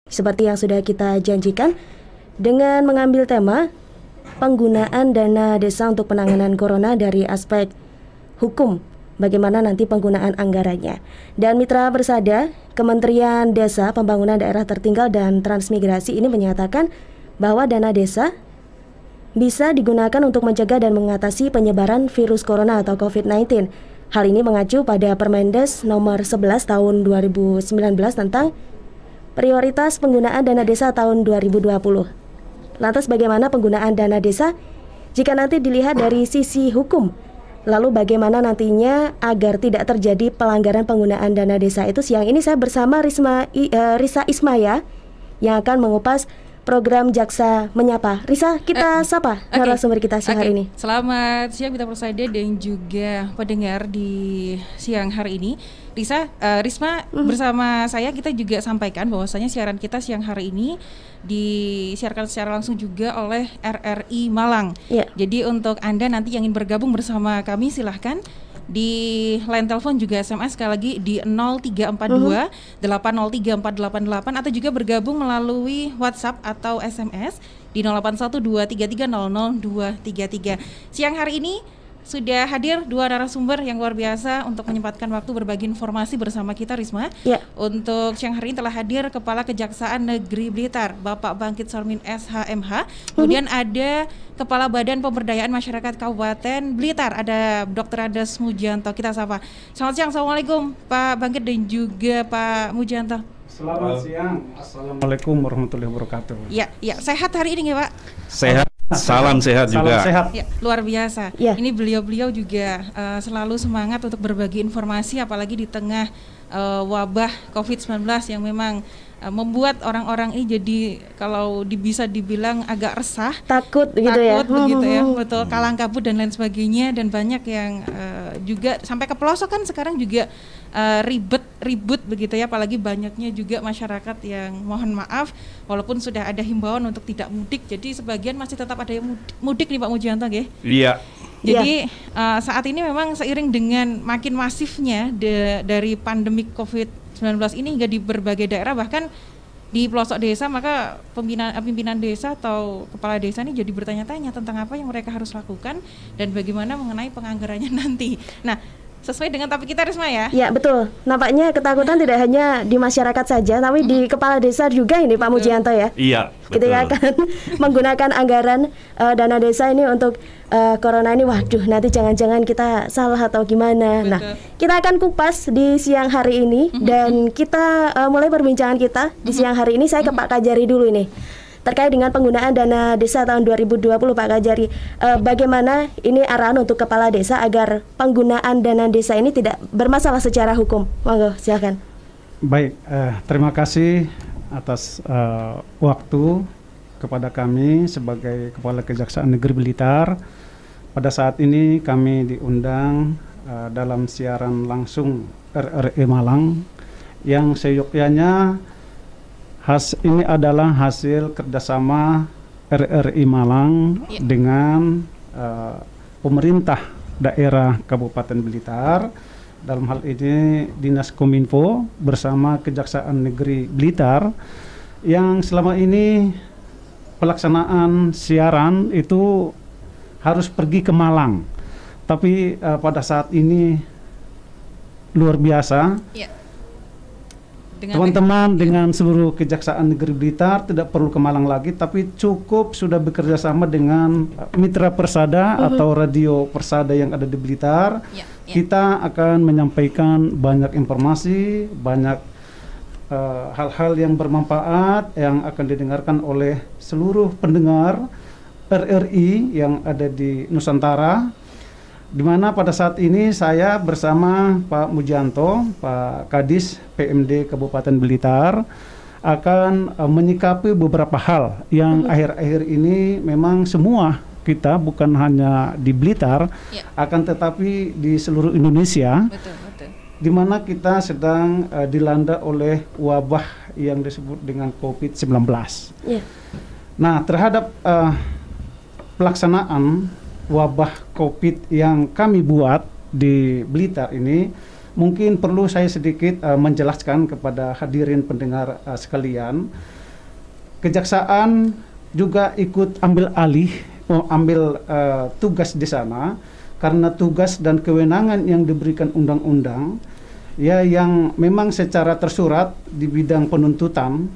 Seperti yang sudah kita janjikan, dengan mengambil tema penggunaan dana desa untuk penanganan corona dari aspek hukum, bagaimana nanti penggunaan anggarannya. Dan Mitra Persada, Kementerian Desa, Pembangunan Daerah Tertinggal dan Transmigrasi ini menyatakan bahwa dana desa bisa digunakan untuk mencegah dan mengatasi penyebaran virus corona atau COVID-19. Hal ini mengacu pada Permendes nomor 11 tahun 2019 tentang prioritas penggunaan dana desa tahun 2020. Lantas bagaimana penggunaan dana desa jika nanti dilihat dari sisi hukum? Lalu bagaimana nantinya agar tidak terjadi pelanggaran penggunaan dana desa itu? Siang ini saya bersama Risa Ismaya yang akan mengupas program Jaksa Menyapa. Risa, kita sapa narasumber kita siang hari ini. Selamat siang Mitra Persada dan juga pendengar di siang hari ini. Risma bersama saya kita juga sampaikan bahwasanya siaran kita siang hari ini disiarkan secara langsung juga oleh RRI Malang. Jadi untuk Anda nanti yang ingin bergabung bersama kami silahkan di line telepon juga SMS sekali lagi di 0342 803488 atau juga bergabung melalui WhatsApp atau SMS di 081233000233. Siang hari ini sudah hadir dua narasumber yang luar biasa untuk menyempatkan waktu berbagi informasi bersama kita, Risma. Untuk siang hari ini telah hadir Kepala Kejaksaan Negeri Blitar, Bapak Bangkit Sormin SHMH. Kemudian ada Kepala Badan Pemberdayaan Masyarakat Kabupaten Blitar, ada Dr. Ades Mujianto. Kita sapa. Selamat siang, Assalamualaikum Pak Bangkit dan juga Pak Mujianto. Selamat siang, Assalamualaikum warahmatullahi wabarakatuh. Ya, sehat hari ini ya Pak? Sehat. Salam sehat juga. Salam sehat. Ya, luar biasa. Ini beliau-beliau juga selalu semangat untuk berbagi informasi, apalagi di tengah wabah COVID-19 yang memang membuat orang-orang ini jadi kalau bisa dibilang agak resah, takut begitu ya, betul, kalang kabut dan lain sebagainya, dan banyak yang juga sampai ke pelosok kan sekarang juga ribut begitu ya, apalagi banyaknya juga masyarakat yang mohon maaf walaupun sudah ada himbauan untuk tidak mudik, jadi sebagian masih tetap ada yang mudik nih Pak Mujianto nggih? Iya. Jadi saat ini memang seiring dengan makin masifnya dari pandemi COVID-19 ini hingga di berbagai daerah, bahkan di pelosok desa, maka pimpinan desa atau kepala desa ini jadi bertanya-tanya tentang apa yang mereka harus lakukan dan bagaimana mengenai penganggarannya nanti. Nah, sesuai dengan topik kita Risma ya? Ya betul, nampaknya ketakutan tidak hanya di masyarakat saja, tapi di kepala desa juga ini Pak Mujianto ya? Iya, betul. Ketika akan menggunakan anggaran dana desa ini untuk corona ini, waduh nanti jangan-jangan kita salah atau gimana. Betul. Nah, kita akan kupas di siang hari ini dan kita mulai perbincangan kita di siang hari ini. Saya ke Pak Kajari dulu ini terkait dengan penggunaan dana desa tahun 2020, Pak Kajari. Bagaimana ini arahan untuk kepala desa agar penggunaan dana desa ini tidak bermasalah secara hukum? Monggo, silakan. Baik, terima kasih atas waktu kepada kami sebagai Kepala Kejaksaan Negeri Blitar. Pada saat ini kami diundang dalam siaran langsung RRI Malang yang seyogyanya ini adalah hasil kerjasama RRI Malang dengan pemerintah daerah Kabupaten Blitar. Dalam hal ini Dinas Kominfo bersama Kejaksaan Negeri Blitar, yang selama ini pelaksanaan siaran itu harus pergi ke Malang. Tapi pada saat ini luar biasa. Teman-teman dengan seluruh Kejaksaan Negeri Blitar tidak perlu ke Malang lagi, tapi cukup sudah bekerja sama dengan Mitra Persada atau Radio Persada yang ada di Blitar. Kita akan menyampaikan banyak informasi, banyak hal-hal yang bermanfaat yang akan didengarkan oleh seluruh pendengar RRI yang ada di Nusantara. Di mana pada saat ini saya bersama Pak Mujianto, Pak Kadis PMD Kabupaten Blitar, akan menyikapi beberapa hal yang akhir-akhir ini memang semua kita, bukan hanya di Blitar, akan tetapi di seluruh Indonesia, di mana kita sedang dilanda oleh wabah yang disebut dengan COVID-19. Nah, terhadap pelaksanaan wabah COVID yang kami buat di Blitar ini, mungkin perlu saya sedikit menjelaskan kepada hadirin pendengar sekalian. Kejaksaan juga ikut ambil tugas di sana karena tugas dan kewenangan yang diberikan undang-undang ya, yang memang secara tersurat di bidang penuntutan,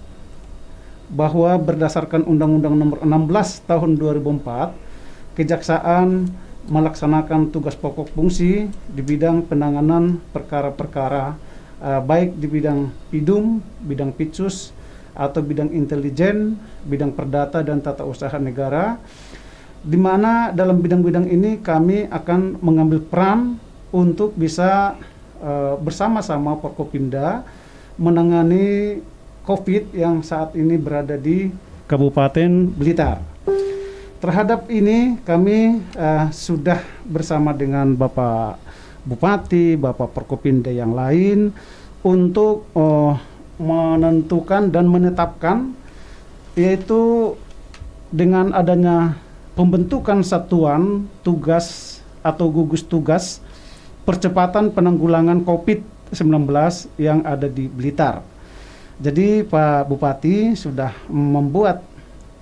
bahwa berdasarkan Undang-Undang Nomor 16 Tahun 2004, Kejaksaan melaksanakan tugas pokok fungsi di bidang penanganan perkara-perkara baik di bidang PIDUM, bidang Pitsus, atau bidang intelijen, bidang perdata dan tata usaha negara, di mana dalam bidang-bidang ini kami akan mengambil peran untuk bisa bersama-sama Forkopimda menangani COVID yang saat ini berada di Kabupaten Blitar. Terhadap ini kami sudah bersama dengan Bapak Bupati, Bapak Forkopimda yang lain untuk menentukan dan menetapkan, yaitu dengan adanya pembentukan satuan tugas atau gugus tugas percepatan penanggulangan COVID-19 yang ada di Blitar. Jadi Pak Bupati sudah membuat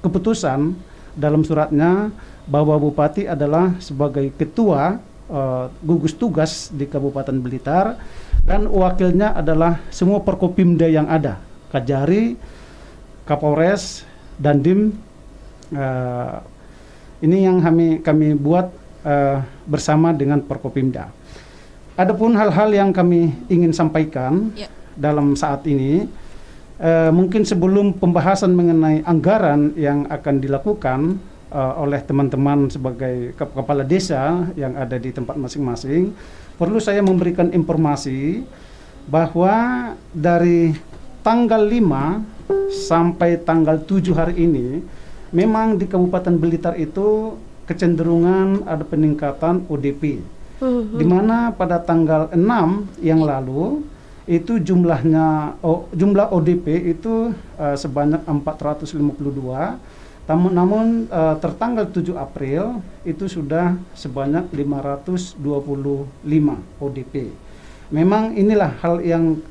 keputusan dalam suratnya bahwa Bupati adalah sebagai ketua gugus tugas di Kabupaten Blitar, dan wakilnya adalah semua Forkopimda yang ada, Kajari, Kapolres, Dandim. Ini yang kami buat bersama dengan Forkopimda. Adapun hal-hal yang kami ingin sampaikan dalam saat ini, mungkin sebelum pembahasan mengenai anggaran yang akan dilakukan oleh teman-teman sebagai kepala desa yang ada di tempat masing-masing, perlu saya memberikan informasi bahwa dari tanggal 5 sampai tanggal 7 hari ini, memang di Kabupaten Blitar itu kecenderungan ada peningkatan ODP, di mana pada tanggal 6 yang lalu itu jumlah ODP itu sebanyak 452. Namun tertanggal 7 April itu sudah sebanyak 525 ODP. Memang inilah hal yang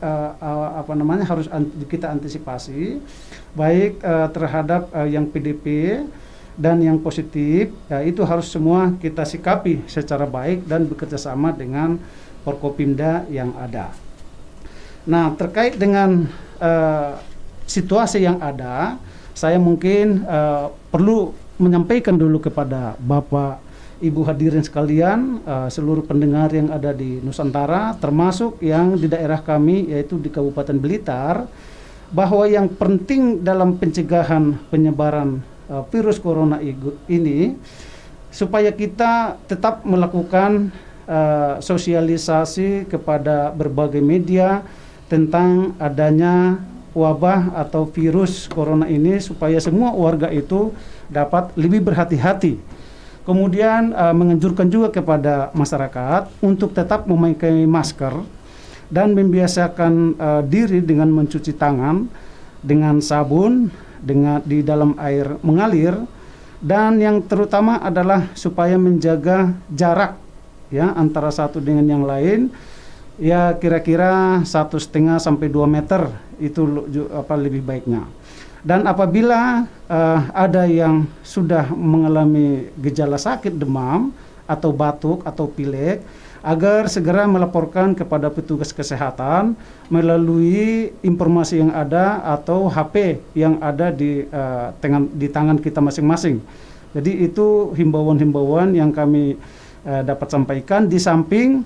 harus kita antisipasi, baik terhadap yang PDP dan yang positif, ya, itu harus semua kita sikapi secara baik dan bekerjasama dengan Forkopimda yang ada. Nah, terkait dengan situasi yang ada, saya mungkin perlu menyampaikan dulu kepada Bapak, Ibu hadirin sekalian, seluruh pendengar yang ada di Nusantara, termasuk yang di daerah kami, yaitu di Kabupaten Blitar, bahwa yang penting dalam pencegahan penyebaran virus corona ini, supaya kita tetap melakukan sosialisasi kepada berbagai media tentang adanya wabah atau virus corona ini, supaya semua warga itu dapat lebih berhati-hati. Kemudian menganjurkan juga kepada masyarakat untuk tetap memakai masker dan membiasakan diri dengan mencuci tangan dengan sabun di dalam air mengalir, dan yang terutama adalah supaya menjaga jarak ya antara satu dengan yang lain, ya kira-kira 1,5 sampai 2 meter itu lebih baiknya. Dan apabila ada yang sudah mengalami gejala sakit demam atau batuk atau pilek, agar segera melaporkan kepada petugas kesehatan melalui informasi yang ada atau HP yang ada di tangan kita masing-masing. Jadi itu himbauan-himbauan yang kami dapat sampaikan, di samping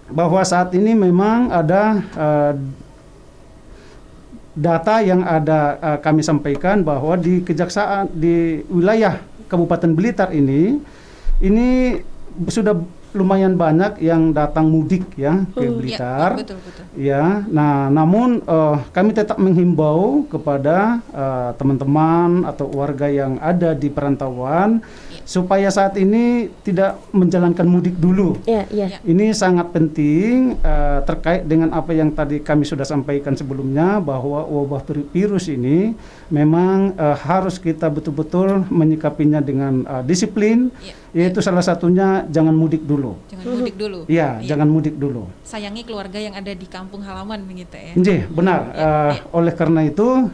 bahwa saat ini memang ada data yang ada kami sampaikan bahwa di kejaksaan di wilayah Kabupaten Blitar ini sudah lumayan banyak yang datang mudik ya ke Blitar. Ya, betul. Ya, nah namun kami tetap menghimbau kepada teman-teman atau warga yang ada di perantauan supaya saat ini tidak menjalankan mudik dulu. Ini sangat penting terkait dengan apa yang tadi kami sudah sampaikan sebelumnya, bahwa wabah virus ini memang harus kita betul-betul menyikapinya dengan disiplin yaitu salah satunya jangan mudik dulu. Jangan mudik dulu. Iya, jangan mudik dulu. Sayangi keluarga yang ada di kampung halaman begitu ya. Benar. Oleh karena itu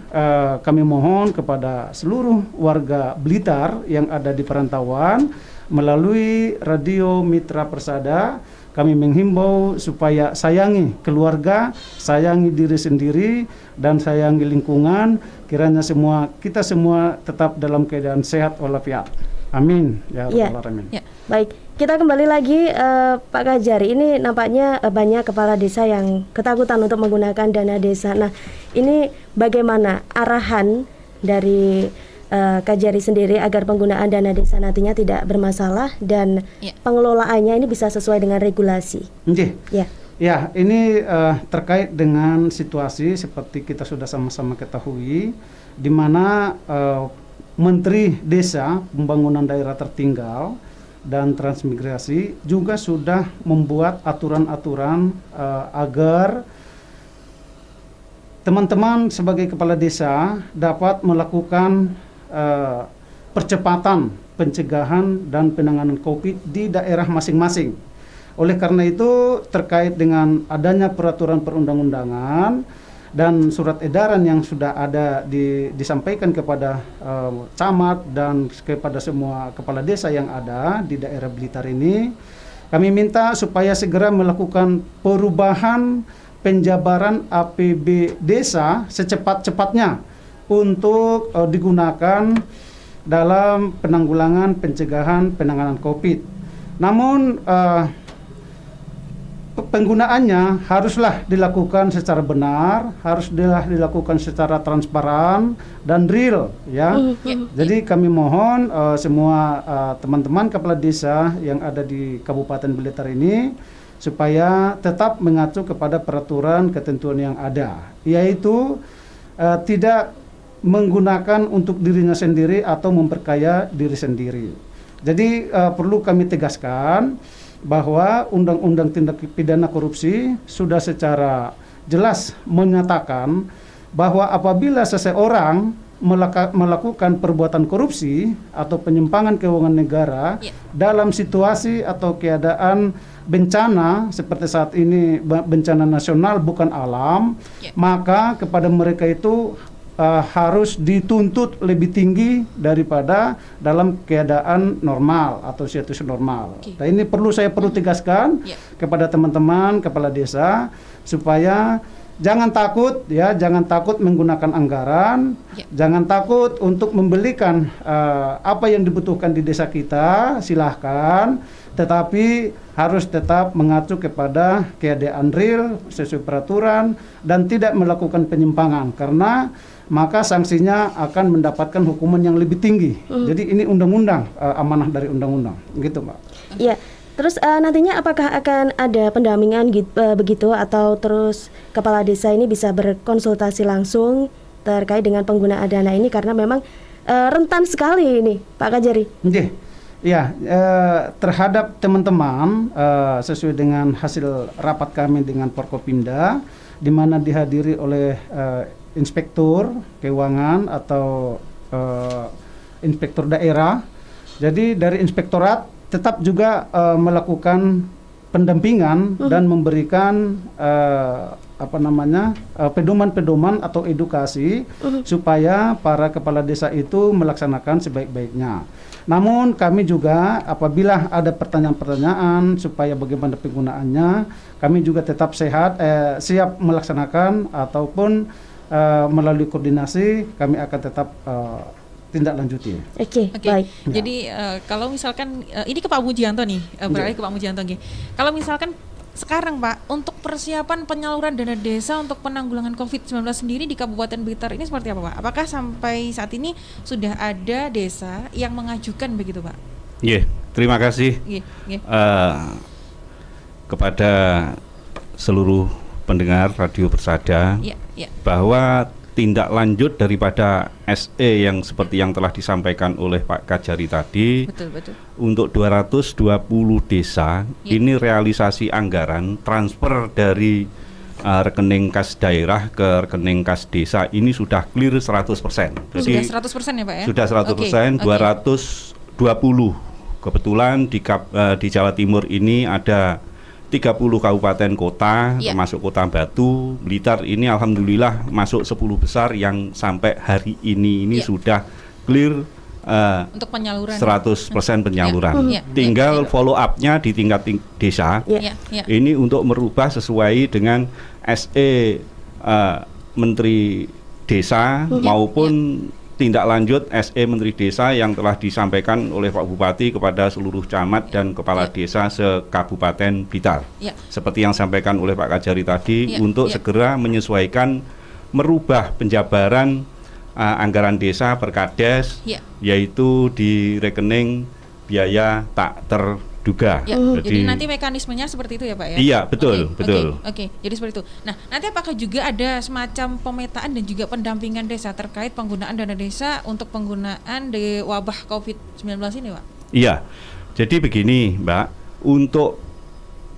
kami mohon kepada seluruh warga Blitar yang ada di perantauan melalui Radio Mitra Persada, kami menghimbau supaya sayangi keluarga, sayangi diri sendiri, dan sayangi lingkungan. Kiranya kita semua tetap dalam keadaan sehat walafiat. Amin. Ya Rabbal Alamin. Ya. Baik, kita kembali lagi Pak Kajari. Ini nampaknya banyak kepala desa yang ketakutan untuk menggunakan dana desa. Nah, ini bagaimana arahan dari Kajari sendiri agar penggunaan dana desa nantinya tidak bermasalah dan pengelolaannya ini bisa sesuai dengan regulasi? Ya, ini terkait dengan situasi seperti kita sudah sama-sama ketahui, di mana Menteri Desa, Pembangunan Daerah Tertinggal dan Transmigrasi juga sudah membuat aturan-aturan agar teman-teman sebagai kepala desa dapat melakukan percepatan pencegahan dan penanganan COVID di daerah masing-masing. Oleh karena itu, terkait dengan adanya peraturan perundang-undangan dan surat edaran yang sudah ada disampaikan kepada camat dan kepada semua kepala desa yang ada di daerah Blitar ini, kami minta supaya segera melakukan perubahan penjabaran APB desa secepat-cepatnya untuk digunakan dalam penanggulangan pencegahan penanganan COVID. Namun penggunaannya haruslah dilakukan secara benar, haruslah dilakukan secara transparan dan real, ya. Jadi kami mohon semua teman-teman kepala desa yang ada di Kabupaten Blitar ini supaya tetap mengacu kepada peraturan ketentuan yang ada, yaitu tidak menggunakan untuk dirinya sendiri atau memperkaya diri sendiri. Jadi perlu kami tegaskan bahwa Undang-Undang Tindak Pidana Korupsi sudah secara jelas menyatakan bahwa apabila seseorang melakukan perbuatan korupsi atau penyimpangan keuangan negara dalam situasi atau keadaan bencana seperti saat ini, bencana nasional bukan alam, maka kepada mereka itu harus dituntut lebih tinggi daripada dalam keadaan normal atau situasi normal. Nah, ini saya perlu tegaskan kepada teman-teman kepala desa supaya jangan takut, ya, jangan takut menggunakan anggaran, jangan takut untuk membelikan apa yang dibutuhkan di desa kita, silahkan, tetapi harus tetap mengacu kepada keadaan real sesuai peraturan dan tidak melakukan penyimpangan, karena maka sanksinya akan mendapatkan hukuman yang lebih tinggi. Jadi ini undang-undang, amanah dari undang-undang, gitu, Mbak. Iya. Terus nantinya apakah akan ada pendampingan begitu, atau terus kepala desa ini bisa berkonsultasi langsung terkait dengan penggunaan dana ini, karena memang rentan sekali ini, Pak Kajari. Ya, terhadap teman-teman sesuai dengan hasil rapat kami dengan Forkopimda, di mana dihadiri oleh inspektur keuangan atau inspektur daerah. Jadi dari inspektorat tetap juga melakukan pendampingan dan memberikan pedoman-pedoman atau edukasi supaya para kepala desa itu melaksanakan sebaik-baiknya. Namun kami juga apabila ada pertanyaan-pertanyaan supaya bagaimana penggunaannya, kami juga tetap siap melaksanakan ataupun melalui koordinasi kami akan tetap tindak lanjuti. Oke. Baik. Jadi kalau misalkan ini ke Pak Mujianto nih, beralih ke Pak Mujianto nih. Kalau misalkan sekarang Pak, untuk persiapan penyaluran dana desa untuk penanggulangan COVID-19 sendiri di Kabupaten Blitar ini seperti apa, Pak? Apakah sampai saat ini sudah ada desa yang mengajukan begitu, Pak? Terima kasih kepada seluruh pendengar Radio Persada bahwa tindak lanjut daripada SE yang seperti yang telah disampaikan oleh Pak Kajari tadi, betul. Untuk 220 desa ini realisasi anggaran transfer dari rekening kas daerah ke rekening kas desa ini sudah clear 100%. Jadi sudah 100% ya Pak ya? Sudah 100%, 220 Kebetulan di Jawa Timur ini ada 30 kabupaten kota, termasuk Kota Batu. Blitar ini alhamdulillah masuk 10 besar yang sampai hari ini sudah clear untuk penyaluran 100% penyaluran. Tinggal follow up-nya di tingkat desa. Ini untuk merubah sesuai dengan SE Menteri Desa maupun tindak lanjut SE Menteri Desa yang telah disampaikan oleh Pak Bupati kepada seluruh camat dan kepala desa se-Kabupaten Blitar. Seperti yang disampaikan oleh Pak Kajari tadi, untuk segera menyesuaikan, merubah penjabaran anggaran desa per Kades, yaitu di rekening biaya tak terduga. Jadi nanti mekanismenya seperti itu ya Pak ya? Iya, betul. Oke. Jadi seperti itu. Nah, nanti apakah juga ada semacam pemetaan dan juga pendampingan desa terkait penggunaan dana desa untuk penggunaan di wabah COVID-19 ini Pak? Iya, jadi begini Mbak, untuk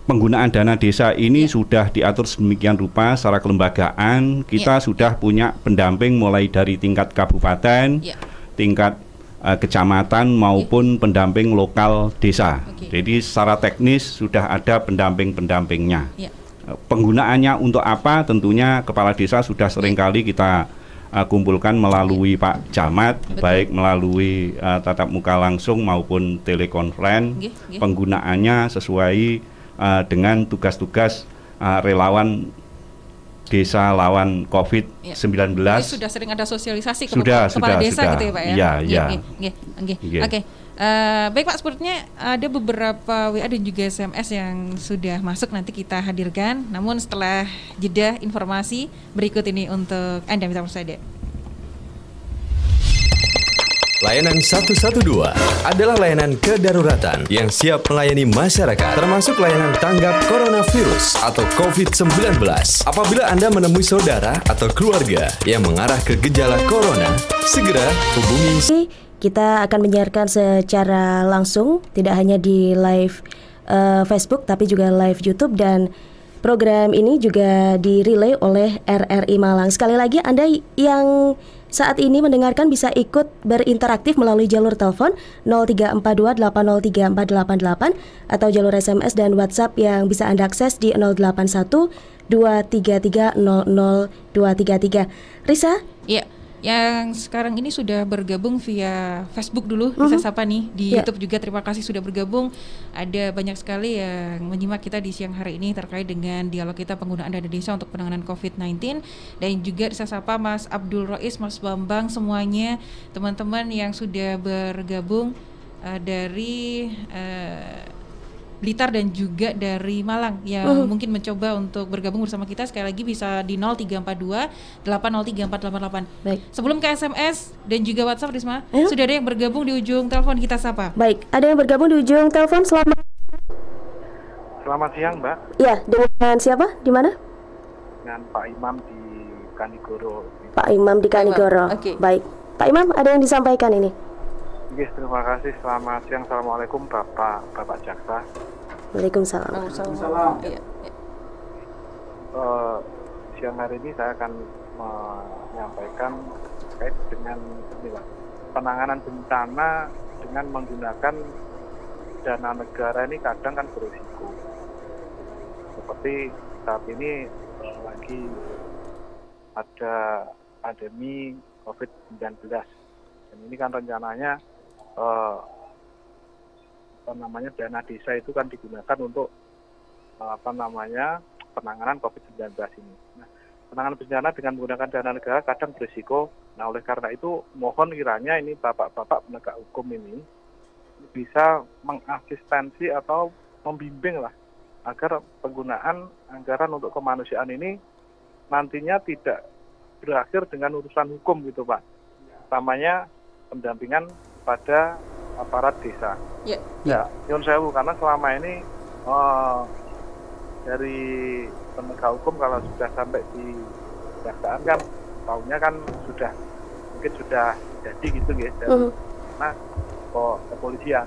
penggunaan dana desa ini sudah diatur sedemikian rupa secara kelembagaan. Kita sudah punya pendamping mulai dari tingkat kabupaten, tingkat kecamatan maupun pendamping lokal desa. Jadi secara teknis sudah ada pendamping-pendampingnya. Penggunaannya untuk apa? Tentunya kepala desa sudah seringkali kita kumpulkan melalui Pak Camat, baik melalui tatap muka langsung maupun telekonferen. Penggunaannya sesuai dengan tugas-tugas relawan desa lawan COVID-19. Sudah sering ada sosialisasi kepala desa gitu ya Pak ya? Iya. Oke. Baik Pak, sepertinya ada beberapa WA dan juga SMS yang sudah masuk, nanti kita hadirkan. Namun setelah jeda informasi berikut ini untuk Anda Mitra Persada. Layanan 112 adalah layanan kedaruratan yang siap melayani masyarakat, termasuk layanan tanggap coronavirus atau COVID-19. Apabila Anda menemui saudara atau keluarga yang mengarah ke gejala corona, segera hubungi. Kita akan menyiarkan secara langsung, tidak hanya di live Facebook, tapi juga live YouTube, dan program ini juga direlay oleh RRI Malang. Sekali lagi, Anda yang saat ini mendengarkan bisa ikut berinteraktif melalui jalur telepon 0342803488 atau jalur SMS dan WhatsApp yang bisa Anda akses di 081233000233. Risa? Iya. Yang sekarang ini sudah bergabung via Facebook dulu, bisa sapa nih di YouTube juga. Terima kasih sudah bergabung. Ada banyak sekali yang menyimak kita di siang hari ini terkait dengan dialog kita penggunaan dana desa untuk penanganan COVID-19. Dan juga bisa sapa Mas Abdul Rois, Mas Bambang, semuanya teman-teman yang sudah bergabung dari Blitar dan juga dari Malang yang mungkin mencoba untuk bergabung bersama kita. Sekali lagi bisa di 0342-803-488. Baik. Sebelum ke SMS dan juga WhatsApp, Risma, sudah ada yang bergabung di ujung telepon, kita sapa. Baik, ada yang bergabung di ujung telepon. Selamat siang Mbak. Iya, dengan siapa? Di mana? Dengan Pak Imam di Kanigoro. Pak Imam di Kanigoro. Baik, Pak Imam, ada yang disampaikan ini? Yes, terima kasih. Selamat siang. Assalamualaikum Bapak Jaksa. Waalaikumsalam. Siang hari ini saya akan menyampaikan terkait dengan penanganan bencana dengan menggunakan dana negara ini kadang kan berisiko. Seperti saat ini lagi ada pandemi COVID-19 dan ini kan rencananya dana desa itu kan digunakan untuk penanganan COVID-19 ini. Nah, penanganan bencana dengan menggunakan dana negara kadang berisiko. Nah, oleh karena itu mohon kiranya ini bapak-bapak penegak hukum ini bisa mengasistensi atau membimbing lah agar penggunaan anggaran untuk kemanusiaan ini nantinya tidak berakhir dengan urusan hukum gitu Pak. Utamanya pendampingan pada aparat desa. Ya, nyun sewu, karena selama ini dari penegak hukum kalau sudah sampai di kejaksaan kan tahunya kan mungkin sudah jadi gitu ya. Nah, kepolisian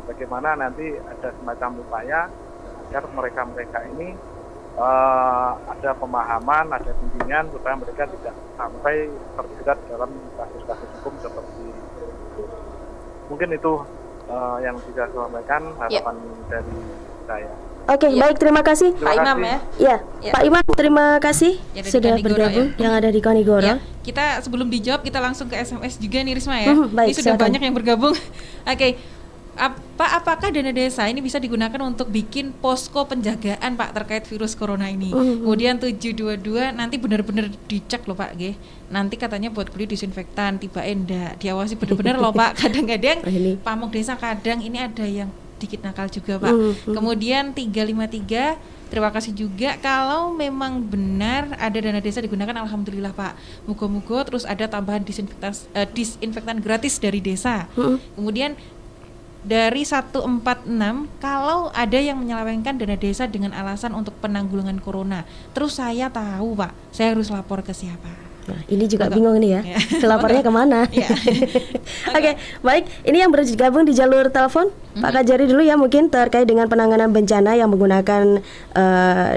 bagaimana nanti ada semacam upaya agar mereka ini ada pemahaman, ada bimbingan supaya mereka tidak sampai terjerat dalam kasus-kasus hukum seperti itu. Mungkin itu yang bisa saya sampaikan harapan dari saya. Oke, baik, terima kasih Pak Imam ya. Ya, Pak Imam, terima kasih sudah bergabung yang ada di Kanigoro. Ya, kita sebelum dijawab kita langsung ke SMS juga nih Risma ya. Baik, ini sudah silakan. banyak yang bergabung. Oke. Apakah dana desa ini bisa digunakan untuk bikin posko penjagaan Pak terkait virus corona ini? Kemudian 722 nanti benar-benar dicek loh Pak, nanti katanya buat beli disinfektan, tiba enggak diawasi benar-benar loh Pak. Kadang-kadang pamong desa kadang ini ada yang dikit nakal juga Pak. Kemudian 353 terima kasih juga kalau memang benar ada dana desa digunakan, alhamdulillah Pak. Muga-muga terus ada tambahan disinfektan gratis dari desa. Kemudian dari 146 kalau ada yang menyelewengkan dana desa dengan alasan untuk penanggulangan corona, terus saya tahu Pak, saya harus lapor ke siapa? Nah, ini juga bingung nih ya, lapornya kemana? Oke, baik, ini yang bergabung di jalur telepon Pak Kajari dulu ya, mungkin terkait dengan penanganan bencana yang menggunakan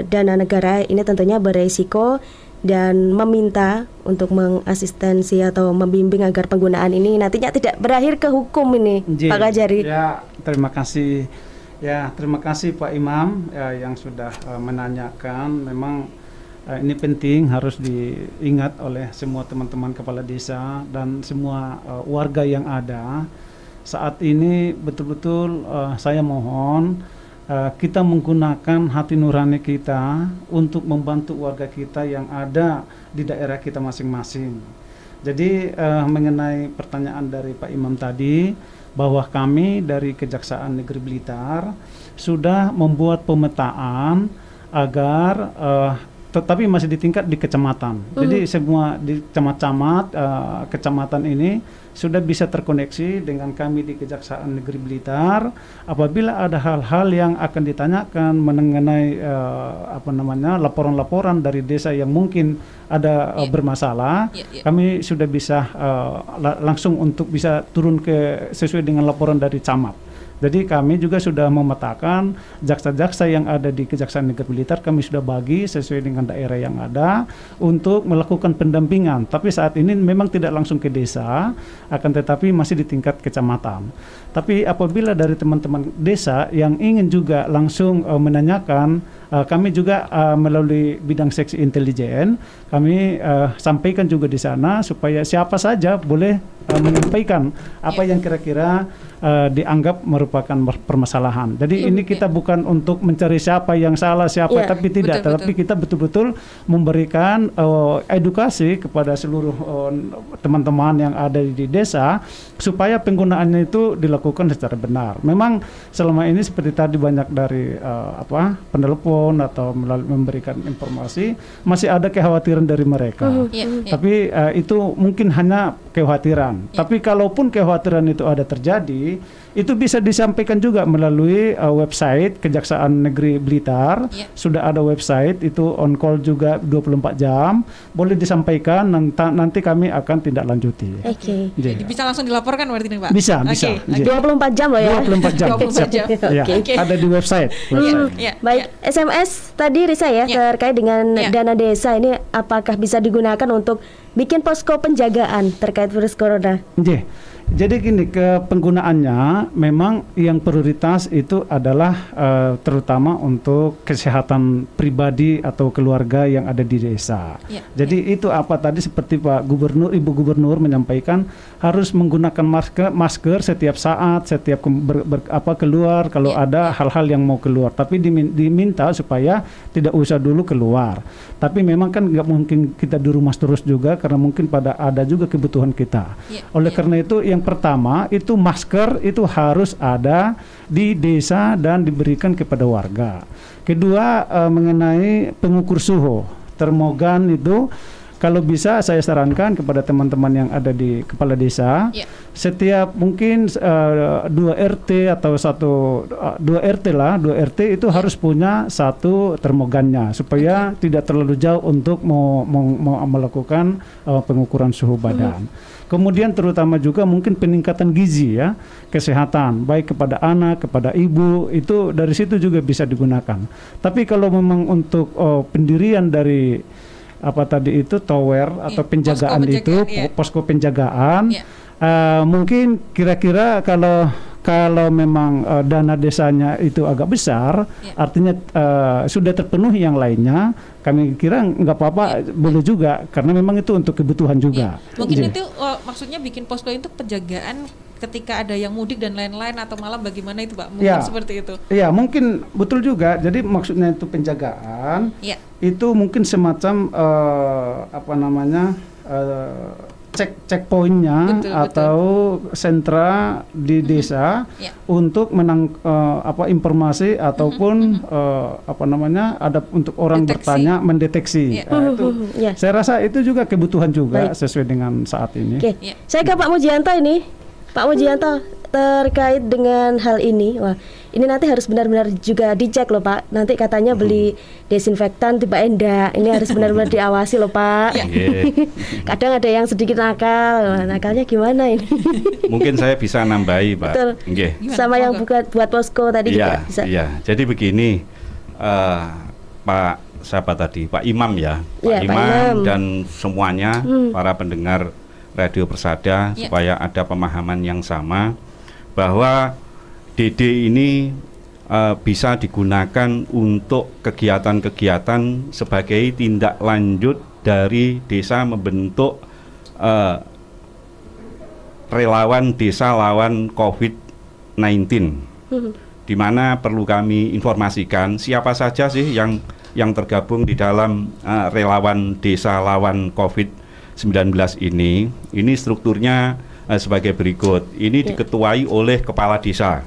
dana negara ini tentunya beresiko dan meminta untuk mengasistensi atau membimbing agar penggunaan ini nantinya tidak berakhir ke hukum ini, Pak Kajari. Ya, terima kasih. Ya, terima kasih Pak Imam yang sudah menanyakan. Memang ini penting, harus diingat oleh semua teman-teman kepala desa dan semua warga yang ada. Saat ini betul-betul saya mohon kita menggunakan hati nurani kita untuk membantu warga kita yang ada di daerah kita masing-masing. Jadi mengenai pertanyaan dari Pak Imam tadi, bahwa kami dari Kejaksaan Negeri Blitar sudah membuat pemetaan agar tetapi masih di tingkat di kecamatan. Jadi semua di kecamatan ini sudah bisa terkoneksi dengan kami di Kejaksaan Negeri Blitar. Apabila ada hal-hal yang akan ditanyakan mengenai laporan-laporan dari desa yang mungkin ada bermasalah, kami sudah bisa langsung untuk bisa turun ke sesuai dengan laporan dari camat. Jadi kami juga sudah memetakan jaksa-jaksa yang ada di Kejaksaan Negeri Blitar, kami sudah bagi sesuai dengan daerah yang ada untuk melakukan pendampingan. Tapi saat ini memang tidak langsung ke desa, akan tetapi masih di tingkat kecamatan. Tapi apabila dari teman-teman desa yang ingin juga langsung menanyakan, kami juga melalui bidang seksi intelijen, kami sampaikan juga di sana supaya siapa saja boleh menyampaikan apa yang kira-kira dianggap merupakan permasalahan. Jadi ini kita bukan untuk mencari siapa yang salah, tapi tidak, tetapi kita betul-betul memberikan edukasi kepada seluruh teman-teman yang ada di desa supaya penggunaannya itu dilakukan secara benar. Memang selama ini seperti tadi banyak dari penelpon atau memberikan informasi, masih ada kekhawatiran dari mereka. Tapi itu mungkin hanya kekhawatiran. Tapi kalaupun kekhawatiran itu ada terjadi, itu bisa disampaikan juga melalui website Kejaksaan Negeri Blitar. Sudah ada website itu, on call juga 24 jam. Boleh disampaikan, nanti kami akan tindak lanjuti. Jadi bisa langsung dilaporkan berarti nih Pak? Bisa. 24 jam loh ya? 24 jam. Ada di website. Baik, SMS tadi Risa ya, terkait dengan dana desa ini apakah bisa digunakan untuk bikin posko penjagaan terkait virus corona? Jadi gini, penggunaannya memang yang prioritas itu adalah terutama untuk kesehatan pribadi atau keluarga yang ada di desa. Jadi itu apa tadi seperti Pak Gubernur, Ibu Gubernur menyampaikan harus menggunakan masker setiap saat, setiap keluar kalau ada hal-hal yang mau keluar. Tapi diminta supaya tidak usah dulu keluar. Tapi memang kan nggak mungkin kita di rumah terus juga karena mungkin ada juga kebutuhan kita. Oleh karena itu yang pertama itu masker itu harus ada di desa dan diberikan kepada warga. Kedua mengenai pengukur suhu, termogan itu kalau bisa saya sarankan kepada teman-teman yang ada di kepala desa, setiap mungkin 2 RT atau 2 RT itu harus punya satu termogannya supaya tidak terlalu jauh untuk melakukan pengukuran suhu badan. Kemudian terutama juga mungkin peningkatan gizi ya, kesehatan baik kepada anak, kepada ibu, itu dari situ juga bisa digunakan. Tapi kalau memang untuk pendirian dari tower atau penjagaan itu, posko penjagaan, mungkin kira-kira kalau memang dana desanya itu agak besar, artinya sudah terpenuhi yang lainnya, kami kira nggak apa-apa, boleh juga, karena memang itu untuk kebutuhan juga. Mungkin itu maksudnya bikin posko itu penjagaan ketika ada yang mudik dan lain-lain, atau malah bagaimana itu Pak? Mungkin seperti itu. Iya, mungkin betul juga. Jadi maksudnya itu penjagaan, itu mungkin semacam checkpointnya atau sentra di desa untuk informasi ataupun ada untuk orang bertanya, mendeteksi. Itu saya rasa itu juga kebutuhan juga sesuai dengan saat ini. Saya ke Pak Mujianto ini. Pak Mujianto, terkait dengan hal ini, wah, ini nanti harus benar-benar juga dicek loh Pak. Nanti katanya beli desinfektan tiba enggak. Ini harus benar-benar diawasi loh Pak. Kadang ada yang sedikit nakal. Nakalnya gimana ini? Mungkin saya bisa nambahi Pak. Betul. Sama yang buat posko tadi juga bisa. Iya. Jadi begini, Pak siapa tadi? Pak Imam ya. Pak Imam dan semuanya para pendengar Radio Persada, supaya ada pemahaman yang sama bahwa DD ini bisa digunakan untuk kegiatan-kegiatan sebagai tindak lanjut dari desa membentuk relawan desa lawan COVID-19, di mana perlu kami informasikan siapa saja sih yang tergabung di dalam relawan desa lawan COVID-19 ini strukturnya sebagai berikut. Ini diketuai oleh kepala desa.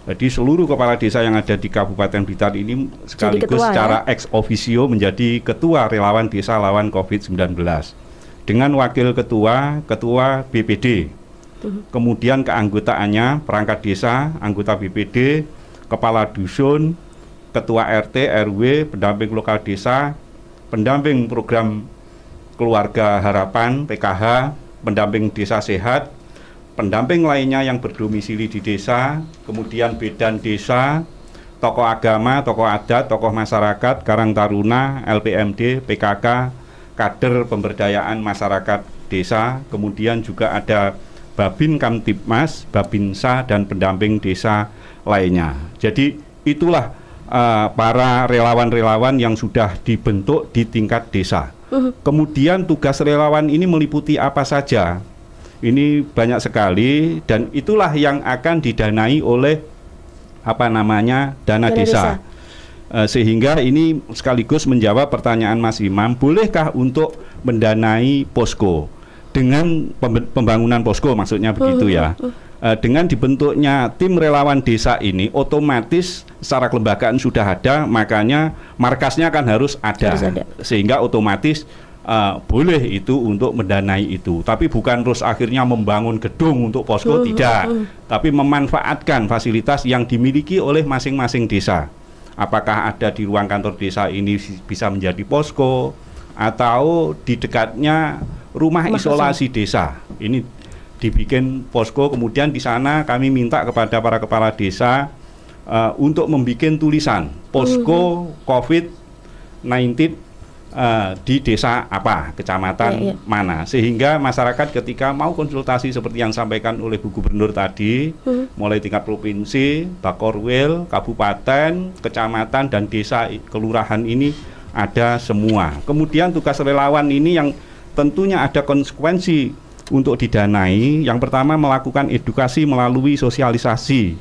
Jadi seluruh kepala desa yang ada di Kabupaten Blitar ini sekaligus secara ex officio menjadi ketua relawan desa lawan COVID-19. Dengan wakil ketua BPD. Kemudian keanggotaannya perangkat desa, anggota BPD, kepala dusun, ketua RT, RW, pendamping lokal desa, pendamping program Keluarga Harapan PKH, pendamping desa sehat, pendamping lainnya yang berdomisili di desa, kemudian bidan desa, tokoh agama, tokoh adat, tokoh masyarakat, Karang Taruna, LPMD, PKK, kader pemberdayaan masyarakat desa, kemudian juga ada Babin Kamtibmas, Babinsa, dan pendamping desa lainnya. Jadi itulah para relawan-relawan yang sudah dibentuk di tingkat desa. Kemudian tugas relawan ini meliputi apa saja? Ini banyak sekali, dan itulah yang akan didanai oleh dana desa. Sehingga ini sekaligus menjawab pertanyaan Mas Imam, bolehkah untuk mendanai posko dengan pembangunan posko, maksudnya begitu ya. Dengan dibentuknya tim relawan desa ini, otomatis secara kelembagaan sudah ada, makanya markasnya kan harus ada. Sehingga otomatis boleh itu untuk mendanai itu. Tapi bukan terus akhirnya membangun gedung untuk posko, tidak. Tapi memanfaatkan fasilitas yang dimiliki oleh masing-masing desa. Apakah ada di ruang kantor desa ini bisa menjadi posko, atau di dekatnya rumah isolasi desa. Ini dibikin posko, kemudian di sana kami minta kepada para kepala desa untuk membuat tulisan posko COVID-19 di desa apa, kecamatan mana, sehingga masyarakat ketika mau konsultasi seperti yang disampaikan oleh Bu Gubernur tadi, mulai tingkat provinsi, Bakorwil, kabupaten, kecamatan, dan desa, kelurahan ini ada semua. Kemudian tugas relawan ini yang tentunya ada konsekuensi untuk didanai. Yang pertama, melakukan edukasi melalui sosialisasi,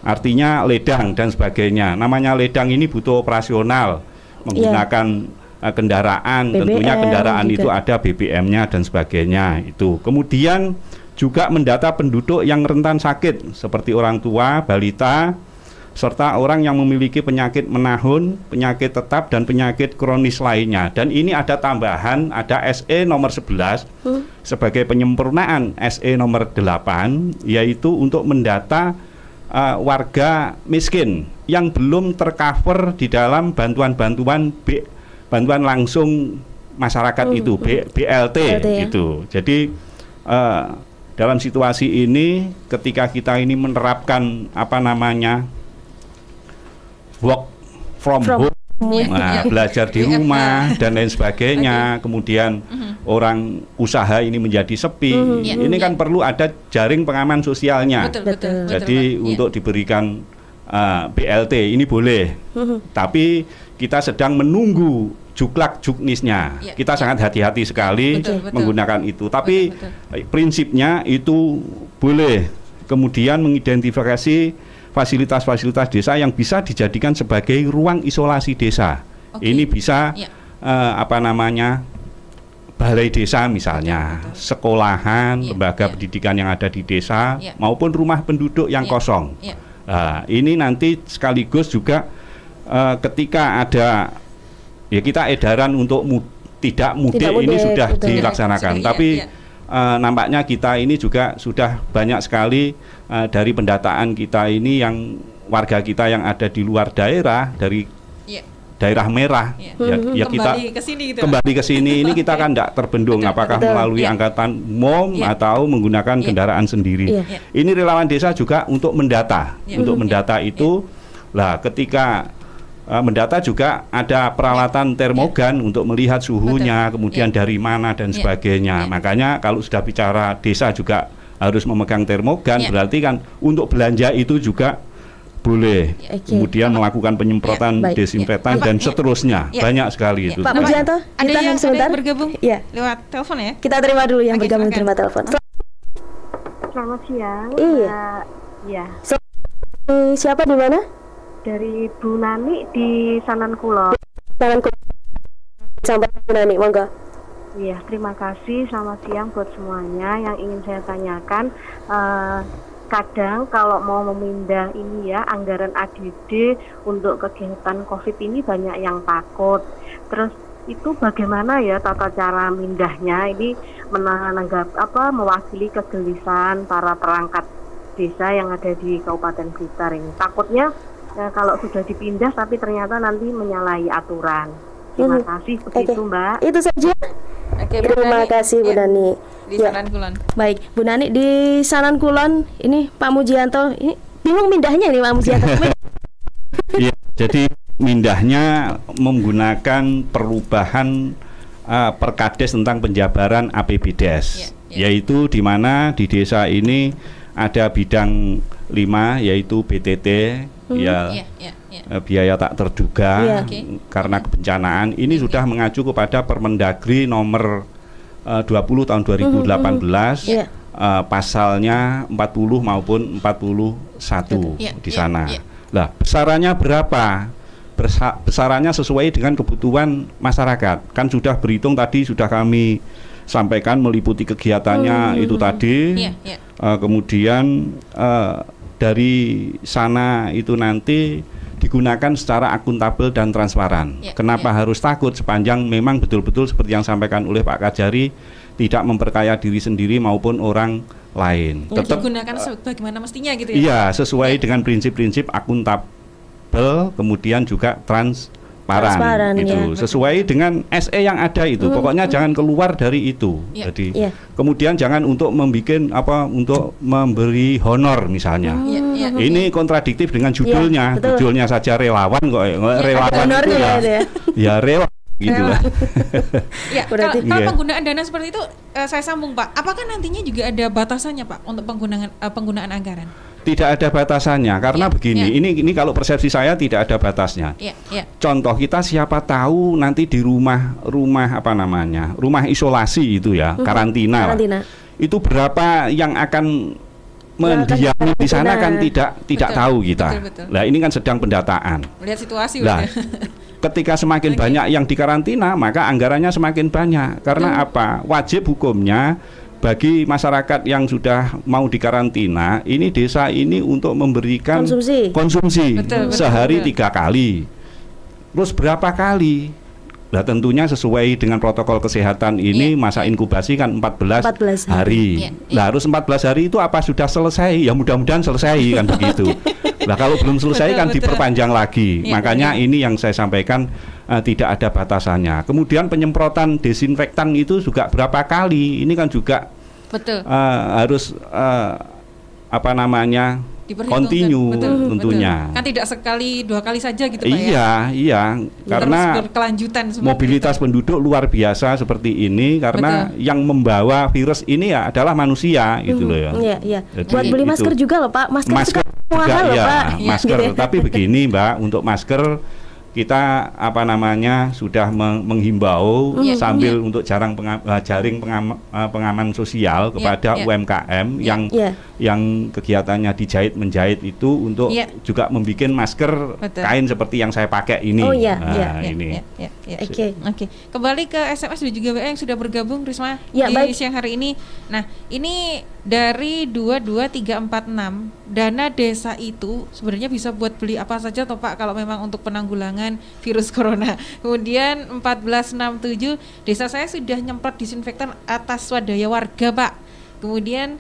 artinya ledang dan sebagainya. Namanya ledang ini butuh operasional, menggunakan kendaraan, BBM, tentunya kendaraan juga. Itu ada BBM-nya dan sebagainya itu. Kemudian juga mendata penduduk yang rentan sakit seperti orang tua, balita, serta orang yang memiliki penyakit menahun, penyakit tetap, dan penyakit kronis lainnya. Dan ini ada tambahan, ada SE nomor 11 sebagai penyempurnaan SE nomor 8, yaitu untuk mendata warga miskin yang belum tercover di dalam bantuan-bantuan bantuan langsung masyarakat itu, BLT itu. Jadi dalam situasi ini, ketika kita ini menerapkan work from home, belajar di rumah dan lain sebagainya, kemudian orang usaha ini menjadi sepi. Ini kan perlu ada jaring pengaman sosialnya. Betul. Jadi untuk diberikan BLT ini boleh, tapi kita sedang menunggu juklak juknisnya. Kita sangat hati-hati sekali menggunakan itu. Tapi prinsipnya itu boleh. Kemudian mengidentifikasi fasilitas-fasilitas desa yang bisa dijadikan sebagai ruang isolasi desa. Ini bisa balai desa misalnya, sekolahan, lembaga pendidikan yang ada di desa, maupun rumah penduduk yang kosong. Nah, ini nanti sekaligus juga ketika ada kita edaran untuk tidak mudik ini sudah dilaksanakan. Tapi nampaknya kita ini juga sudah banyak sekali dari pendataan kita ini yang warga kita yang ada di luar daerah dari daerah merah kita kembali ke sini ini kita kan tidak terbendung apakah melalui angkatan MOM atau menggunakan kendaraan sendiri. Ini relawan desa juga untuk mendata itu lah, ketika mendata juga ada peralatan termogan untuk melihat suhunya, kemudian dari mana dan sebagainya. Makanya kalau sudah bicara desa juga harus memegang termogan, berarti kan untuk belanja itu juga boleh. Kemudian melakukan penyemprotan desinfektan dan seterusnya. Banyak sekali itu. Pak Mujianto, ada yang sebentar bergabung lewat telepon ya? Kita terima dulu yang bergabung terima telepon. Selamat siang. Iya. Siapa di mana? Dari Bu Nani di Sanan Kulon. Sampai Bu Nani, monggo. Iya, terima kasih. Selamat siang buat semuanya. Yang ingin saya tanyakan, kadang kalau mau memindah ini anggaran ADD untuk kegiatan COVID ini banyak yang takut. Terus itu bagaimana ya tata cara mindahnya? Ini mewakili kegelisahan para perangkat desa yang ada di Kabupaten Blitar ini. Takutnya kalau sudah dipindah tapi ternyata nanti menyalahi aturan. Terima kasih begitu Mbak. Itu saja. Terima kasih Bu Nani. Di Sanan Kulon. Baik, Bu Nani di Sanan Kulon. Ini Pak Mujianto, ini bingung mindahnya nih Pak Mujianto. Iya, jadi mindahnya menggunakan perubahan Perkades tentang penjabaran APBDes, yaitu di mana di desa ini ada bidang 5 yaitu BTT, biaya tak terduga karena kebencanaan. Ini sudah mengacu kepada Permendagri nomor 20 tahun 2018, pasalnya 40 maupun 41 di sana. Lah, besarannya berapa? Besarannya sesuai dengan kebutuhan masyarakat. Kan sudah berhitung tadi, sudah kami sampaikan meliputi kegiatannya itu tadi. Kemudian dari sana itu nanti digunakan secara akuntabel dan transparan. Kenapa harus takut? Sepanjang memang betul-betul seperti yang disampaikan oleh Pak Kajari, tidak memperkaya diri sendiri maupun orang lain. Tetap digunakan sebagaimana mestinya gitu ya. Iya, sesuai dengan prinsip-prinsip akuntabel, kemudian juga transparan gitu. Sesuai dengan SE yang ada itu. Pokoknya jangan keluar dari itu. Jadi kemudian jangan untuk untuk memberi honor misalnya. Ini kontradiktif dengan judulnya. Judulnya saja relawan kok. Relawan itu ya relawan gitu lah. Kalau penggunaan dana seperti itu saya sambung Pak. Apakah nantinya juga ada batasannya Pak untuk penggunaan anggaran? Tidak ada batasannya karena begini, ini kalau persepsi saya tidak ada batasnya. Contoh kita siapa tahu nanti di rumah isolasi itu karantina. Itu berapa yang akan mendiami di sana kan tidak tahu kita. Nah, ini kan sedang pendataan. Melihat situasi. Ketika semakin banyak yang dikarantina, maka anggarannya semakin banyak. Karena apa? Wajib hukumnya bagi masyarakat yang sudah mau dikarantina, ini desa ini untuk memberikan konsumsi sehari 3 kali. Terus berapa kali? Nah, tentunya sesuai dengan protokol kesehatan ini masa inkubasi kan 14 hari. Nah, harus 14 hari itu apa sudah selesai? Ya mudah-mudahan selesai kan begitu. Nah, kalau belum selesai kan diperpanjang lagi. Makanya ini yang saya sampaikan tidak ada batasannya. Kemudian penyemprotan desinfektan itu juga berapa kali? Ini kan juga harus continue tentunya. Kan tidak sekali 2 kali saja gitu Pak Iya, karena berkelanjutan mobilitas penduduk luar biasa seperti ini karena yang membawa virus ini ya adalah manusia gitu loh ya. Iya. Buat beli masker juga loh Pak. Masker juga mahal loh Pak. Masker. Tapi begini Mbak, untuk masker kita sudah menghimbau sambil untuk jaring pengaman sosial kepada UMKM yang kegiatannya dijahit menjahit itu untuk juga membuat masker kain seperti yang saya pakai ini. Ini. Oke. Kembali ke SMS dan juga WA yang sudah bergabung Risma di siang hari ini. Nah, ini dari 22346 dana desa itu sebenarnya bisa buat beli apa saja toh Pak kalau memang untuk penanggulangan virus corona. Kemudian 1467 desa saya sudah nyemprot disinfektan atas swadaya warga Pak. Kemudian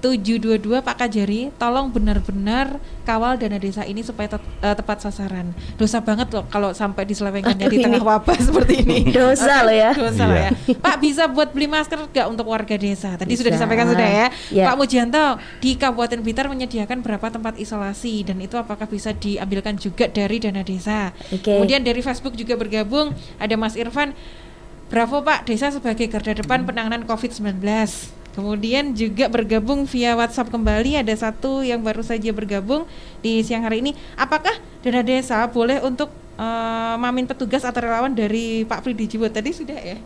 722 Pak Kajari, tolong benar-benar kawal dana desa ini supaya tepat sasaran. Dosa banget loh kalau sampai diselewengkannya di tengah wabah seperti ini. Dosa loh ya. Dosa loh ya. Pak, bisa buat beli masker nggak untuk warga desa? Tadi sudah disampaikan sudah ya. Pak Mujianto, di Kabupaten Blitar menyediakan berapa tempat isolasi dan itu apakah bisa diambilkan juga dari dana desa? Kemudian dari Facebook juga bergabung ada Mas Irfan. Bravo Pak, desa sebagai garda depan penanganan COVID-19. Kemudian juga bergabung via WhatsApp kembali ada satu yang baru saja bergabung di siang hari ini. Apakah dana desa boleh untuk mamin petugas atau relawan dari Pak Fridi Jiwo tadi sudah ya?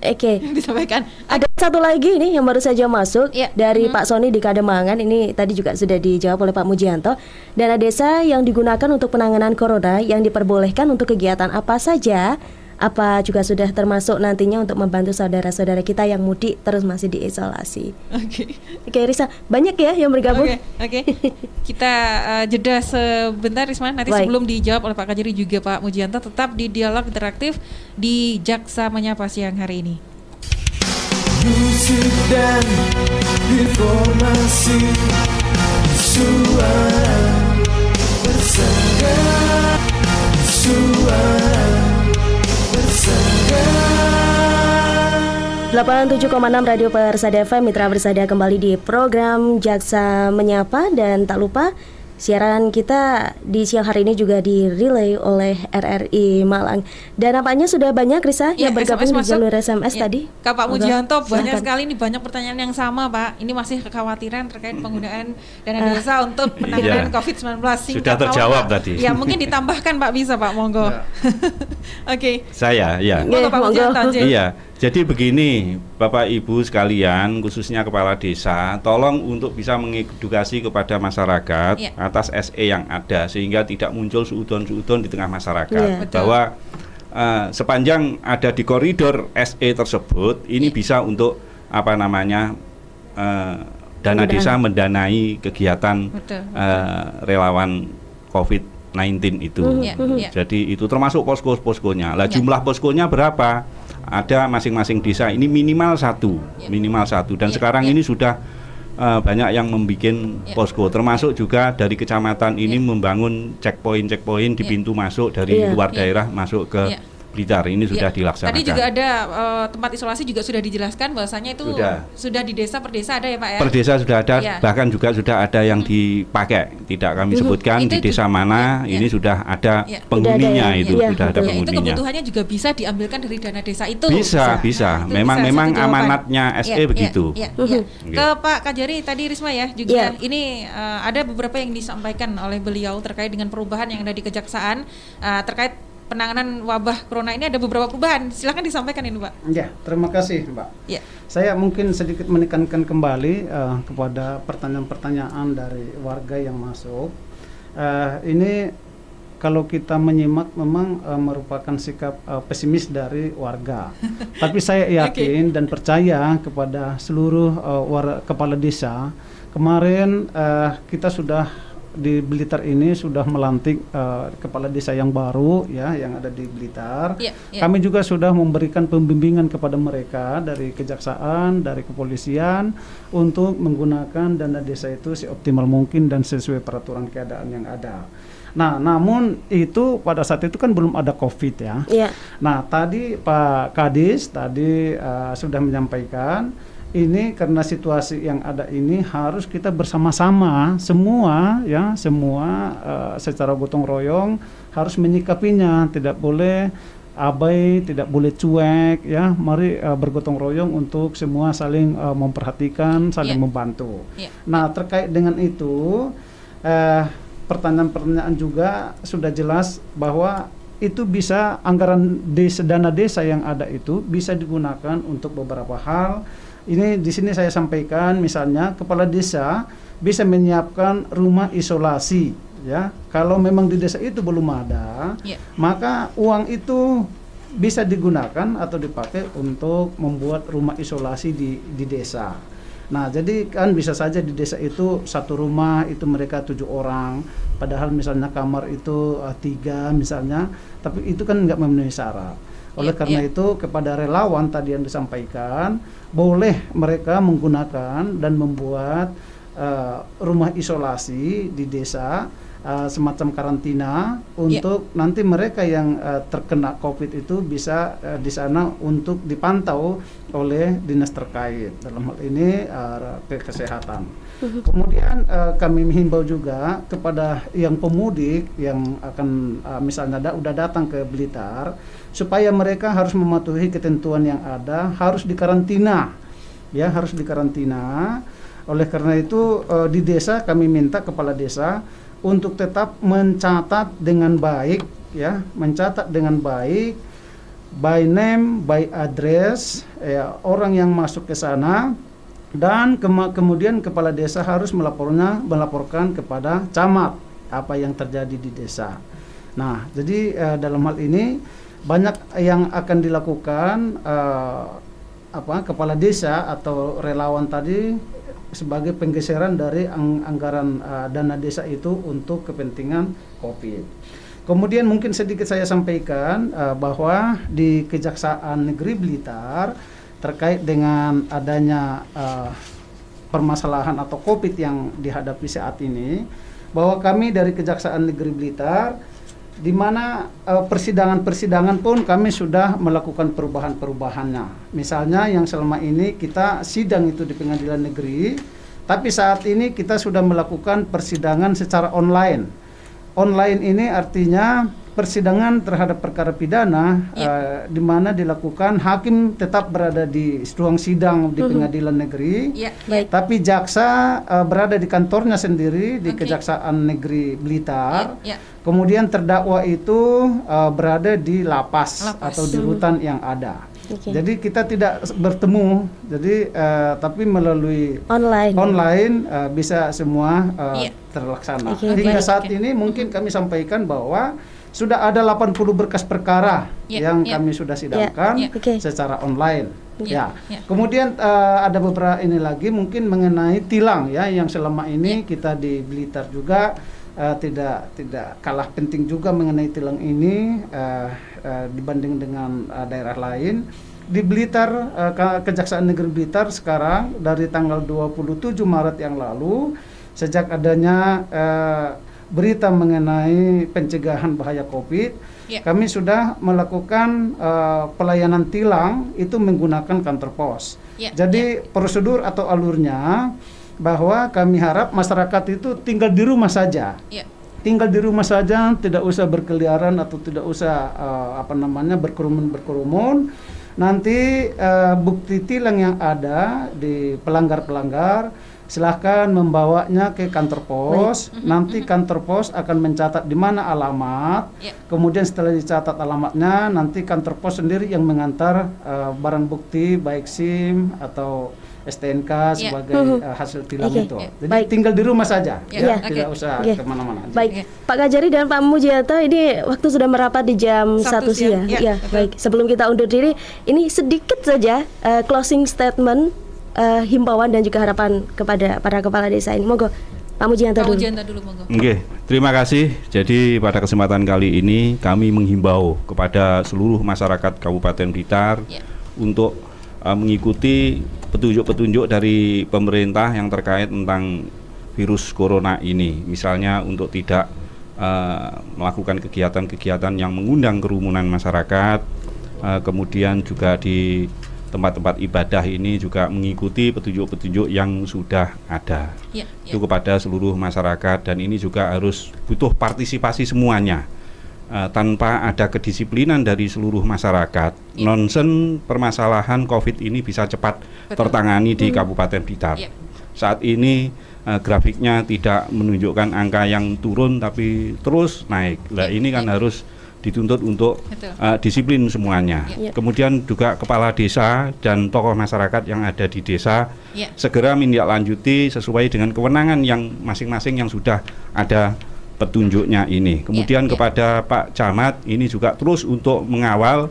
Disampaikan. Ada satu lagi nih yang baru saja masuk dari Pak Sony di Kademangan. Ini tadi juga sudah dijawab oleh Pak Mujianto. Dana desa yang digunakan untuk penanganan corona yang diperbolehkan untuk kegiatan apa saja? Apa juga sudah termasuk nantinya untuk membantu saudara-saudara kita yang mudik terus masih diisolasi? Oke, Risa, banyak ya yang bergabung. Oke. Kita jeda sebentar Risma. Nanti sebelum dijawab oleh Pak Kajari juga Pak Mujianto, tetap di dialog interaktif di Jaksa Menyapa siang hari ini. Musik dan informasi, suara bersama, suara 87,6 Radio Persada FM, Mitra Bersada kembali di program Jaksa Menyapa. Dan tak lupa siaran kita di siang hari ini juga direlay oleh RRI Malang. Dan nampaknya sudah banyak Risa yang bergabung di jalur SMS tadi. Kak Pak Mujianto, banyak sekali nih, banyak pertanyaan yang sama Pak. Ini masih kekhawatiran terkait penggunaan dana desa untuk penanganan COVID-19. Sudah terjawab tadi. Ya mungkin ditambahkan Pak, bisa Pak, monggo. Saya Monggo Pak Mujianto aja. Iya. Jadi begini, Bapak Ibu sekalian, khususnya kepala desa, tolong untuk bisa mengedukasi kepada masyarakat atas SE yang ada sehingga tidak muncul suudon-suudon di tengah masyarakat bahwa sepanjang ada di koridor SE tersebut ini bisa untuk dana desa mendanai kegiatan relawan COVID-19 itu. Jadi itu termasuk posko-poskonya. Lah jumlah poskonya berapa? Ada masing-masing desa ini minimal satu dan sekarang ini sudah banyak yang membuat posko, termasuk juga dari kecamatan ini membangun checkpoint di pintu masuk dari luar daerah masuk ke Blitar. Ini sudah dilaksanakan. Tadi juga ada tempat isolasi juga sudah dijelaskan bahwasanya itu sudah di desa per desa ada ya Pak ya? Per desa sudah ada, bahkan juga sudah ada yang dipakai. Tidak kami sebutkan di desa mana, ini sudah ada penghuninya sudah ada penghuninya. Itu kebutuhannya juga bisa diambilkan dari dana desa itu. Bisa. Memang amanatnya SE begitu. Ke Pak Kajari tadi Risma ya juga ini ada beberapa yang disampaikan oleh beliau terkait dengan perubahan yang ada di Kejaksaan terkait penanganan wabah corona ini. Ada beberapa perubahan, silakan disampaikan ini Pak. Ya, terima kasih Mbak. Saya mungkin sedikit menekankan kembali kepada pertanyaan-pertanyaan dari warga yang masuk. Ini kalau kita menyimak memang merupakan sikap pesimis dari warga. Tapi saya yakin dan percaya kepada seluruh kepala desa. Kemarin kita sudah di Blitar ini sudah melantik kepala desa yang baru yang ada di Blitar. Kami juga sudah memberikan pembimbingan kepada mereka dari kejaksaan, dari kepolisian untuk menggunakan dana desa itu seoptimal mungkin dan sesuai peraturan keadaan yang ada. Nah, namun itu pada saat itu kan belum ada COVID ya. Nah, tadi Pak Kadis tadi sudah menyampaikan ini karena situasi yang ada ini harus kita bersama-sama semua secara gotong royong harus menyikapinya, tidak boleh abai, tidak boleh cuek ya. Mari bergotong royong untuk semua saling memperhatikan, saling membantu. Nah, terkait dengan itu pertanyaan-pertanyaan juga sudah jelas bahwa itu bisa anggaran dana desa yang ada itu bisa digunakan untuk beberapa hal. Ini di sini saya sampaikan, misalnya kepala desa bisa menyiapkan rumah isolasi ya. Kalau memang di desa itu belum ada, maka uang itu bisa digunakan atau dipakai untuk membuat rumah isolasi di desa. Nah, jadi kan bisa saja di desa itu satu rumah itu mereka 7 orang, padahal misalnya kamar itu 3 misalnya, tapi itu kan nggak memenuhi syarat. Oleh karena itu kepada relawan tadi yang disampaikan, boleh mereka menggunakan dan membuat rumah isolasi di desa, semacam karantina untuk nanti mereka yang terkena COVID itu bisa di sana untuk dipantau oleh dinas terkait, dalam hal ini kesehatan. Kemudian kami menghimbau juga kepada yang pemudik yang akan misalnya udah datang ke Blitar, supaya mereka harus mematuhi ketentuan yang ada, harus dikarantina ya, harus dikarantina. Oleh karena itu di desa kami minta kepala desa untuk tetap mencatat dengan baik ya, mencatat dengan baik by name, by address ya, orang yang masuk ke sana, dan kemudian kepala desa harus melaporkan kepada camat apa yang terjadi di desa. Nah, jadi dalam hal ini banyak yang akan dilakukan kepala desa atau relawan tadi sebagai penggeseran dari anggaran dana desa itu untuk kepentingan COVID. Kemudian mungkin sedikit saya sampaikan bahwa di Kejaksaan Negeri Blitar terkait dengan adanya permasalahan atau COVID yang dihadapi saat ini, bahwa kami dari Kejaksaan Negeri Blitar, di mana persidangan-persidangan pun kami sudah melakukan perubahan-perubahannya. Misalnya yang selama ini kita sidang itu di pengadilan negeri, tapi saat ini kita sudah melakukan persidangan secara online. Online ini artinya persidangan terhadap perkara pidana di mana dilakukan hakim tetap berada di ruang sidang di pengadilan negeri, tapi jaksa berada di kantornya sendiri di Kejaksaan Negeri Blitar. Kemudian terdakwa itu berada di lapas atau di rutan yang ada. Jadi kita tidak bertemu, jadi tapi melalui online bisa semua terlaksana. Hingga saat ini mungkin kami sampaikan bahwa sudah ada 80 berkas perkara yang kami sudah sidangkan secara online. Kemudian ada beberapa ini lagi mungkin mengenai tilang ya, yang selama ini kita di Blitar juga tidak kalah penting juga mengenai tilang ini dibanding dengan daerah lain. Di Blitar, Kejaksaan Negeri Blitar sekarang dari tanggal 27 Maret yang lalu, sejak adanya berita mengenai pencegahan bahaya COVID, kami sudah melakukan pelayanan tilang itu menggunakan kantor pos. Jadi prosedur atau alurnya bahwa kami harap masyarakat itu tinggal di rumah saja. Tinggal di rumah saja, tidak usah berkeliaran atau tidak usah berkerumun. Nanti bukti tilang yang ada di pelanggar-pelanggar silahkan membawanya ke kantor pos. Nanti kantor pos akan mencatat di mana alamat. Kemudian setelah dicatat alamatnya, nanti kantor pos sendiri yang mengantar barang bukti baik SIM atau STNK sebagai hasil tilang itu. Jadi tinggal di rumah saja, tidak usah kemana-mana. Baik, Pak Kajari dan Pak Mujianto, ini waktu sudah merapat di jam 1 siang. Baik. Sebelum kita undur diri, ini sedikit saja closing statement, himbauan dan juga harapan kepada para kepala desa ini. Monggo, Pak Mujianto dulu. Monggo. Terima kasih. Jadi pada kesempatan kali ini kami menghimbau kepada seluruh masyarakat Kabupaten Blitar untuk mengikuti petunjuk-petunjuk dari pemerintah yang terkait tentang virus corona ini. Misalnya untuk tidak melakukan kegiatan-kegiatan yang mengundang kerumunan masyarakat, kemudian juga tempat-tempat ibadah ini juga mengikuti petunjuk-petunjuk yang sudah ada. Itu kepada seluruh masyarakat, dan ini juga harus butuh partisipasi semuanya. Tanpa ada kedisiplinan dari seluruh masyarakat, nonsen permasalahan COVID ini bisa cepat tertangani di Kabupaten Blitar. Saat ini grafiknya tidak menunjukkan angka yang turun tapi terus naik. Nah, ini kan harus dituntut untuk disiplin semuanya. Kemudian juga kepala desa dan tokoh masyarakat yang ada di desa segera menindaklanjuti sesuai dengan kewenangan yang masing-masing yang sudah ada petunjuknya ini. Kemudian kepada Pak Camat ini juga terus untuk mengawal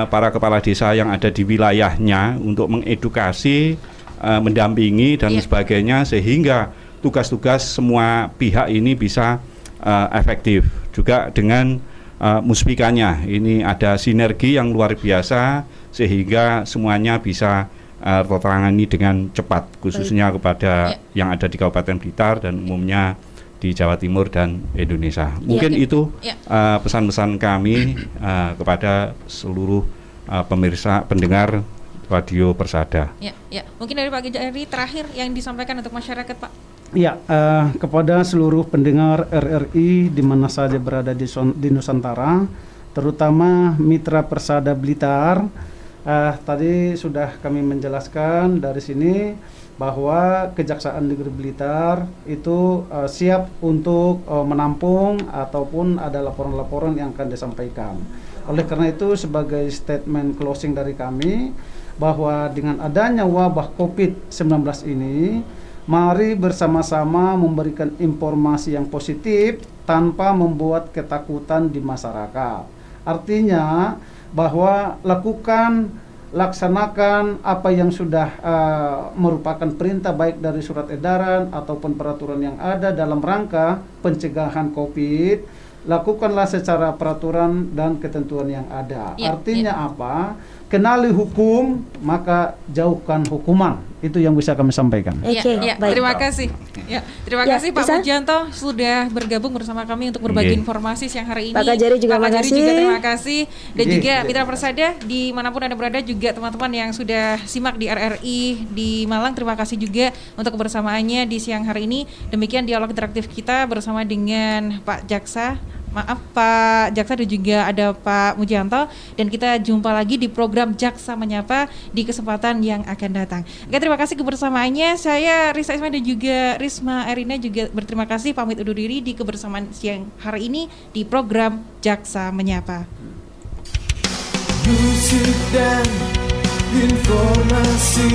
para kepala desa yang ada di wilayahnya untuk mengedukasi, mendampingi dan sebagainya, sehingga tugas-tugas semua pihak ini bisa efektif. Juga dengan muspikanya ini ada sinergi yang luar biasa sehingga semuanya bisa tertangani dengan cepat, khususnya kepada yang ada di Kabupaten Blitar dan umumnya di Jawa Timur dan Indonesia. Mungkin itu pesan-pesan kami kepada seluruh pemirsa pendengar Radio Persada. Mungkin dari Pak Gajari terakhir yang disampaikan untuk masyarakat, Pak. Kepada seluruh pendengar RRI di mana saja berada di Nusantara, terutama mitra Persada Blitar, tadi sudah kami menjelaskan dari sini bahwa Kejaksaan Negeri Blitar itu siap untuk menampung ataupun ada laporan-laporan yang akan disampaikan. Oleh karena itu, sebagai statement closing dari kami, bahwa dengan adanya wabah COVID-19 ini, mari bersama-sama memberikan informasi yang positif tanpa membuat ketakutan di masyarakat. Artinya bahwa laksanakan apa yang sudah merupakan perintah baik dari surat edaran ataupun peraturan yang ada dalam rangka pencegahan COVID. Lakukanlah secara peraturan dan ketentuan yang ada. Artinya apa? Kenali hukum, maka jauhkan hukuman. Itu yang bisa kami sampaikan. Baik. Terima kasih. Terima kasih Pak Mujianto sudah bergabung bersama kami untuk berbagi informasi siang hari ini. Pak Kajari juga terima kasih. Dan juga Mitra Persada dimanapun Anda berada, juga teman-teman yang sudah simak di RRI di Malang, terima kasih juga untuk kebersamaannya di siang hari ini. Demikian dialog interaktif kita bersama dengan Pak Jaksa dan juga ada Pak Mujianto, dan kita jumpa lagi di program Jaksa Menyapa di kesempatan yang akan datang. Terima kasih kebersamaannya. Saya Risa Isma dan juga Risma Erina juga berterima kasih, pamit undur diri di kebersamaan siang hari ini di program Jaksa Menyapa. Musik dan informasi